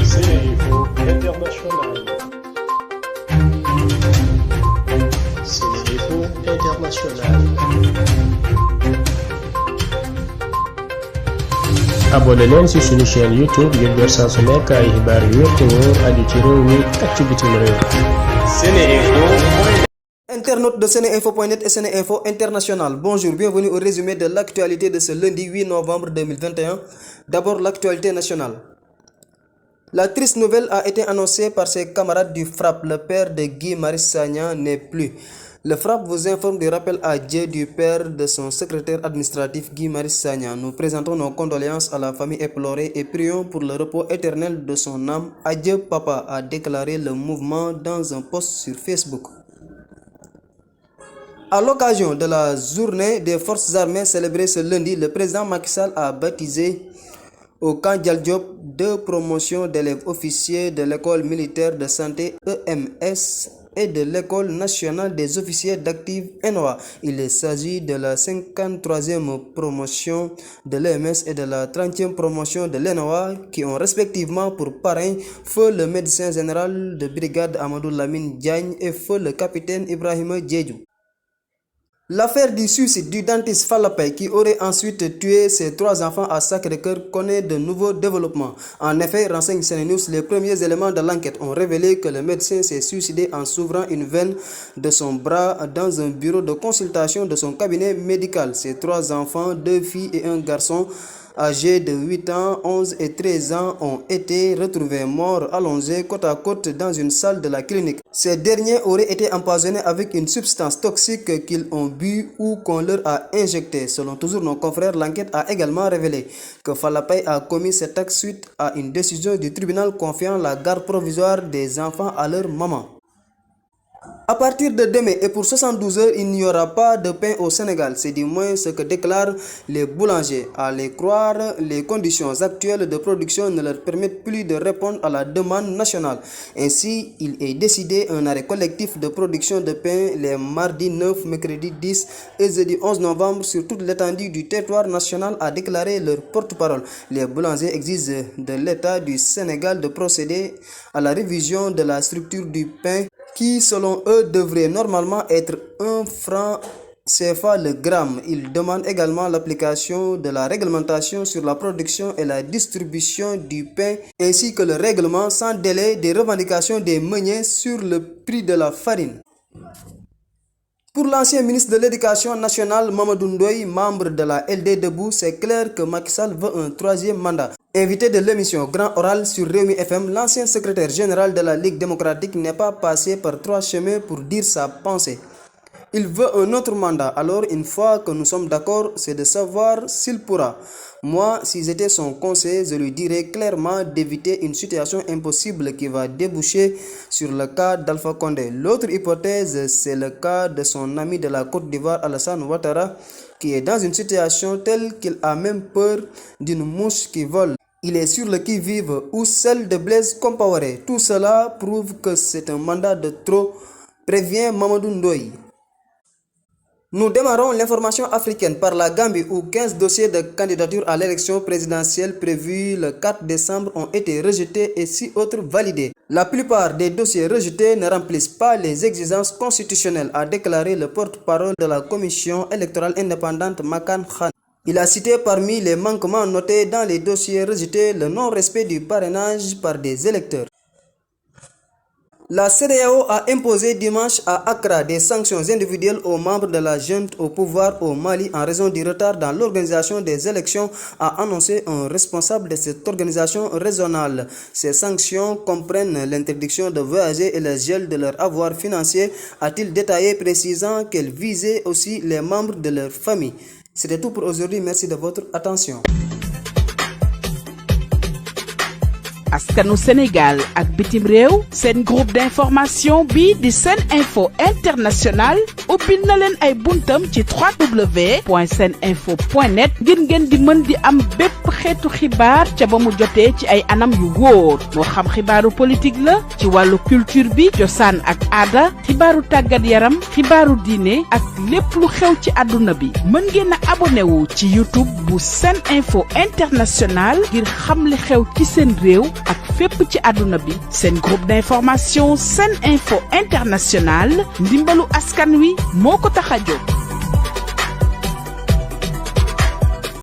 Sénéinfo International. Sénéinfo International. abonné leen ci suñu chaîne YouTube ngir jot saa su nekk ay xibaar yu wér te wóor aju ci réew mi ak ci bitim réew. Sénéinfo. Internautes de Sénéinfo.net et Sénéinfo International, bonjour, bienvenue au résumé de l'actualité de ce lundi 8 novembre 2021. D'abord, l'actualité nationale. La triste nouvelle a été annoncée par ses camarades du FRAPP. Le père de Guy Marius Sagna n'est plus. Le FRAPP vous informe du rappel à Dieu du père de son secrétaire administratif Guy Marius Sagna. Nous présentons nos condoléances à la famille éplorée et prions pour le repos éternel de son âme. Adieu papa, a déclaré le mouvement dans un post sur Facebook. À l'occasion de la journée des forces armées célébrée ce lundi, le président Macky Sall a baptisé au camp Dial Diop 2 promotions d'élèves officiers de l'école militaire de santé EMS et de l'école nationale des officiers d'active ENOA. Il s'agit de la 53e promotion de l'EMS et de la 30e promotion de l'ENOA qui ont respectivement pour parrain feu le médecin général de brigade Amadou Lamine Diagne et feu le capitaine Ibrahima Diédhiou. L'affaire du suicide du dentiste Falapay qui aurait ensuite tué ses 3 enfants à Sacré-Cœur connaît de nouveaux développements. En effet, renseigne CNews, les premiers éléments de l'enquête ont révélé que le médecin s'est suicidé en s'ouvrant une veine de son bras dans un bureau de consultation de son cabinet médical. Ses 3 enfants, 2 filles et un garçon, âgés de 8 ans, 11 et 13 ans, ont été retrouvés morts allongés côte à côte dans une salle de la clinique. Ces derniers auraient été empoisonnés avec une substance toxique qu'ils ont bu ou qu'on leur a injectée. Selon toujours nos confrères, l'enquête a également révélé que Falapay a commis cet acte suite à une décision du tribunal confiant la garde provisoire des enfants à leur maman. À partir de demain et pour 72 heures, il n'y aura pas de pain au Sénégal. C'est du moins ce que déclarent les boulangers. À les croire, les conditions actuelles de production ne leur permettent plus de répondre à la demande nationale. Ainsi, il est décidé un arrêt collectif de production de pain les mardis 9, mercredi 10 et jeudi 11 novembre sur toute l'étendue du territoire national, a déclaré leur porte-parole. Les boulangers exigent de l'État du Sénégal de procéder à la révision de la structure du pain qui, selon eux, devrait normalement être 1 franc CFA le gramme. Ils demandent également l'application de la réglementation sur la production et la distribution du pain, ainsi que le règlement sans délai des revendications des meuniers sur le prix de la farine. Pour l'ancien ministre de l'Éducation nationale Mamadou Ndoye, membre de la LD Debout, c'est clair que Macky Sall veut un 3e mandat. Invité de l'émission Grand Oral sur Rewmi FM, l'ancien secrétaire général de la Ligue démocratique n'est pas passé par 3 chemins pour dire sa pensée. Il veut un autre mandat, alors une fois que nous sommes d'accord, c'est de savoir s'il pourra. Moi, si j'étais son conseiller, je lui dirais clairement d'éviter une situation impossible qui va déboucher sur le cas d'Alpha Condé. L'autre hypothèse, c'est le cas de son ami de la Côte d'Ivoire, Alassane Ouattara, qui est dans une situation telle qu'il a même peur d'une mouche qui vole. Il est sur le qui-vive, ou celle de Blaise Compaoré. Tout cela prouve que c'est un mandat de trop, prévient Mamadou Ndoye. Nous démarrons l'information africaine par la Gambie où 15 dossiers de candidature à l'élection présidentielle prévue le 4 décembre ont été rejetés et 6 autres validés. La plupart des dossiers rejetés ne remplissent pas les exigences constitutionnelles, a déclaré le porte-parole de la commission électorale indépendante Makan Khan. Il a cité parmi les manquements notés dans les dossiers rejetés le non-respect du parrainage par des électeurs. La CEDEAO a imposé dimanche à Accra des sanctions individuelles aux membres de la junte au pouvoir au Mali en raison du retard dans l'organisation des élections, a annoncé un responsable de cette organisation régionale. Ces sanctions comprennent l'interdiction de voyager et le gel de leur avoir financier, a-t-il détaillé, précisant qu'elles visaient aussi les membres de leur famille. C'était tout pour aujourd'hui, merci de votre attention. askanu Sénégal ak bitim réew seen groupe d'information bi di Sen Info International ubbil na leen ay buntam ci www.seninfo.net ngir ngeen di mën di am bépp xeetu xibaar ca ba mu jotee ci ay anam yu wóor moo xam xibaaru politique la ci wàllu culture bi cosaan ak aada xibaaru tàggat yaram xibaaru diine ak lépp lu xew ci àdduna bi mën ngeen a abonné wu ci YouTube bu Sen Info International ngir xam li xew ci seen réew ak fépp ci àdduna bi seen groupe d'information Sen Info International ndimbalu askan wi moo ko tax a jóg.